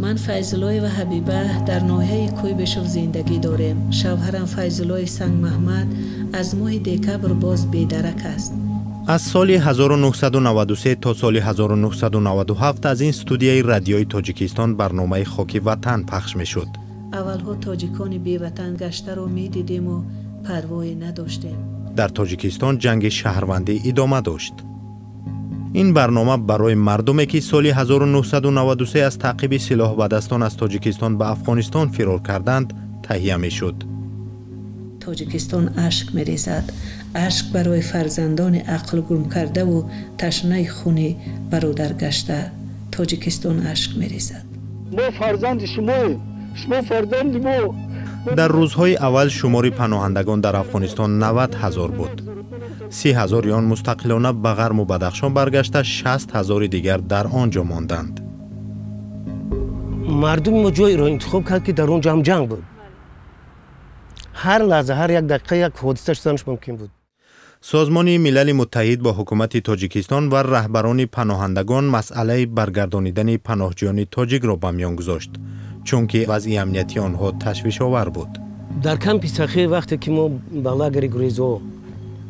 من فیض‌الله و حبیبه در ناحیه کویبشوف زندگی داریم. شوهرم فیض‌الله سنگ محمد از ماه دکبر باز بی‌درک است. از سال 1993 تا سال 1997 از این استودیوی رادیوی تاجیکستان برنامه خاک وطن پخش می‌شد. اولها تاجیکان بی وطن گشته رو می‌دیدیم و پروایی نداشتیم. در تاجیکستان جنگ شهروندی ادامه داشت. این برنامه برای مردمی که سال 1993 از تعقیب سلاح و دستان از تاجیکستان به افغانستان فرار کردند تهیه می‌شد. تاجیکستان اشک می‌ریزد. اشک برای فرزندان عقل گم کرده و تشنه خون برادر گشته. تاجیکستان اشک می‌ریزد. ما فرزند شما فرزند ما. در روزهای اول شمار پناهندگان در افغانستان 90,000 بود. 30,000 آن مستقلانه به غرب و بدخشان برگشته، 60,000 دیگر در آنجا ماندند. مردم ما جایی را انتخاب کرد که در اونجا هم جنگ بود. هر لحظه هر یک دقیقه یک حادثه شدنش ممکن بود. سازمان ملل متحد با حکومت تاجیکستان و رهبران پناهندگان مسئله برگردانیدن پناهجویان تاجیک را به میان گذاشت، چون که وضع امنیتی آنها تشویش آور بود. در کمپ سخی وقتی که ما به لاگر گریزو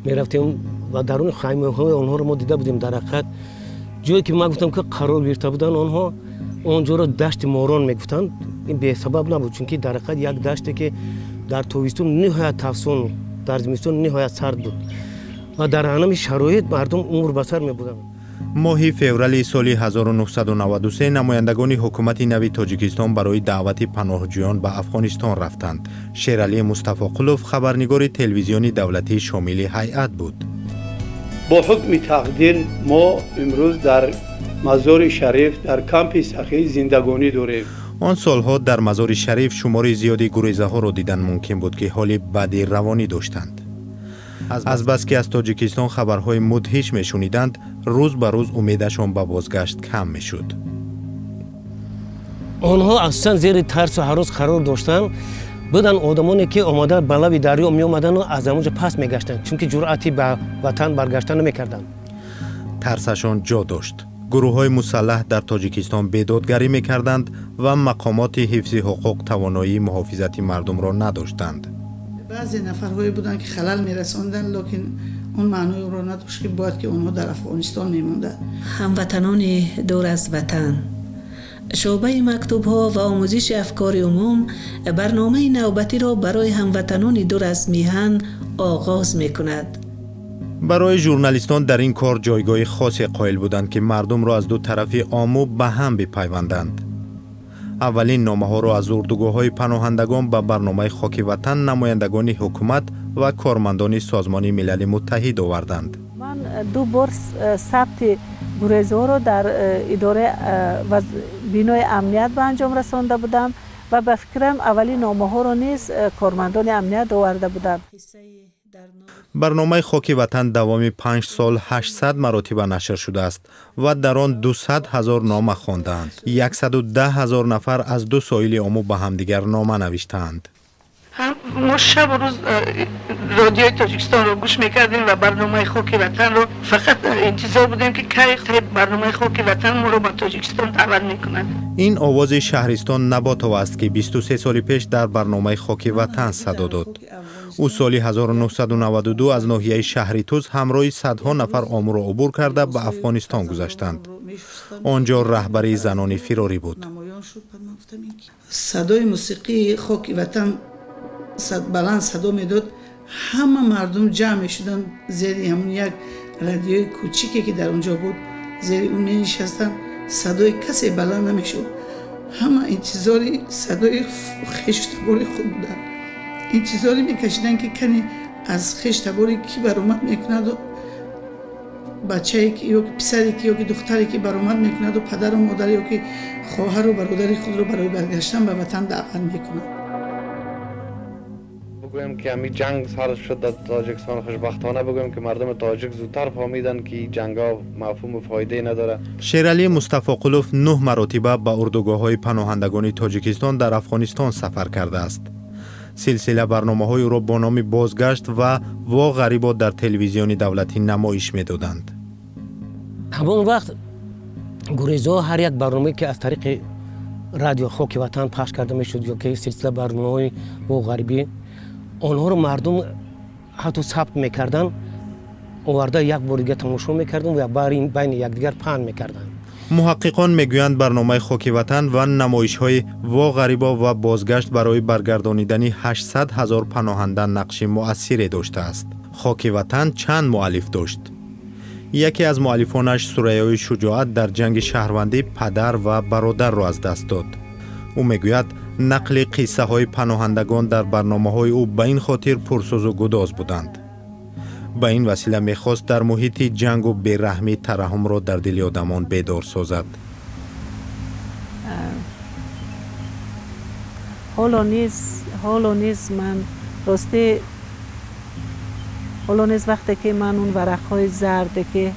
میرفتیم و درون خیمه های آنها رو ما دیده بودیم، در حقیقت جایی که ما گفتم که قرار گرفته بودن آنها اونجا رو دشت ماران میگفتند. این به سبب نبود، چون که در حقیقت یک دشتی که در تابستون نهایت تفسون، در زمستون نهایت سرد بود و در همین شرایط مردم عمر به سر میبردند. ماه فوریه سال 1993 نمایندگان حکومت نو تاجیکستان برای دعوت پناهجویان به افغانستان رفتند. شیرعلی مصطفی قلوف خبرنگار تلویزیونی دولتی شامل هیئت بود. با حکم تقدیر ما امروز در مزار شریف در کمپ سخی زندگانی داریم. آن سالها در مزار شریف شمار زیادی گریزه ها را دیدن ممکن بود که حال بدی روانی داشتند. از بس که از تاجیکستان خبرهای مدهش میشنیدند، روز به روز امیدشان به بازگشت کم میشد. آنها اصلا زیر ترس و هراس قرار داشتن بودن. آدمانی که آماده به لب دریا می اومدن و از اونجا پس میگشتن، چون که جرأتی به وطن برگشتن نمیکردند. ترسشان جا داشت. گروه‌های مسلح در تاجیکستان بیدادگری میکردند و مقامات حفظ حقوق توانایی محافظت مردم را نداشتند. بعضی نفرهایی بودن که خلل میرساندن، لیکن اون معنی را نداشت که باید که اونها در افغانستان میموندن. هموطنان دور از وطن، شعبه مکتوب‌ها و آموزش افکار عموم برنامه نوبتی را برای هموطنان دور از میهن آغاز میکند. برای ژورنالیستان در این کار جایگاه خاصی قائل بودند که مردم را از دو طرف عامو به هم بپیوندند. اولین نامه‌ها را از اردوگاه‌های پناهندگان به برنامه خاک وطن نمایندگان حکومت و کارمندان سازمان ملل متحد آوردند. من 2 بار ثبت گریزها را در اداره و بینای امنیت به انجام رسانده بودم و به فکرم اولین نامه‌ها را نیز کارمندان امنیت آورده بودند. برنامه خاک وطن دوام 5 سال 800 مراتب نشر شده است و در آن 200,000 نامه خواندند. 110,000 نفر از 2 ساحل عمو به همدیگر نامه نوشتند. ما شب و روز رادیوی تاجیکستان رو گوش میکردیم و برنامه خاک وطن رو فقط انتظار بودیم که کی برنامه خاک وطن ما رو به تاجیکستان دعوت میکنند. این آواز شهرستان نباتو است که 23 سال پیش در برنامه خاک وطن صدا داد. او سال 1992 از ناحیه شهری توز همراه صدها نفر عامو را عبور کرده به افغانستان گذشتند. آنجا رهبری زنان فراری بود. صدای موسیقی خاک وطن بلند صدا میداد. همه مردم جمع شدن زیر همون یک رادیوی کوچیکی که در اونجا بود، زیر اون می نشستن. صدای کسی بلند نمیشد. همه انتظاری صدای خشتباری خود بودن. انتظاری میکشیدن که کنی از خشتباری کی برآمد میکند و بچه‌ای که یا پسری که یا دختری که برآمد میکند و پدر و مادر یا که خواهر و برادر خود رو برای برگشتن به وطن دعوت میکند. بگویم که همین جنگ سر شد در تاجیکستان، خوشبختانه بگویم که مردم تاجیک زودتر فهمیدن که جنگا مفهوم و فایده نداره. شیرعلی مصطفی قلوف 9 مرتبه به اردوگاه‌های پناهندگان تاجیکستان در افغانستان سفر کرده است. سلسله برنامه‌های را با نام بازگشت و وا غریبات در تلویزیون دولتی نمایش می‌دادند. همون وقت گریزها هر یک برنامه که از طریق رادیو خاک وطن پخش کرده میشد یا که سلسله برنامه‌های با غربی آنها رو مردم حتی ثبت میکردن آورده یک بار دیگه تماشا میکردن و بین یکدیگر پهن میکردن. محققان میگویند برنامه خاک وطن و نمایش‌های وا غریبا و بازگشت برای برگردانیدن 800,000 پناهنده نقش مؤثری داشته است. خاک وطن چند مؤلف داشت. یکی از مؤلفانش ثریای شجاعت در جنگ شهروندی پدر و برادر را از دست داد. او میگوید نقل قصه های پناهندگان در برنامه های او به این خاطر پرسوز و گداز بودند. به این وسیله میخواست در محیط جنگ و بیرحمی ترحم را در دل آدمان بیدار سازد. حالا نیز من راستی وقتی که من اون ورقهای زرد که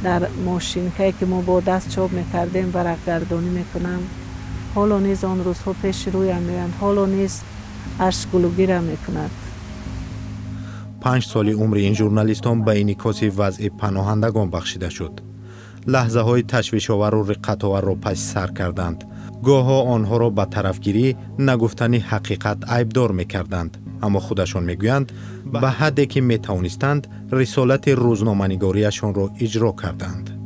در ماشین که ما با دست چاپ میکردیم ورق گردانی میکنم، حالا نیز آن روزها پیش رویم میاند، حالا نیز اشک گلوگیرم میکند. 5 سال عمر این ژورنالیستان به انعکاس وضع پناهندگان بخشیده شد. لحظه های تشویش آور و رقت آور را پس سر کردند. گاه‌ها آنها را به طرفگیری نگفتن حقیقت عیبدار میکردند، اما خودشان میگویند به حدی که میتوانستند رسالت روزنامه‌نگاریشان را اجرا کردند.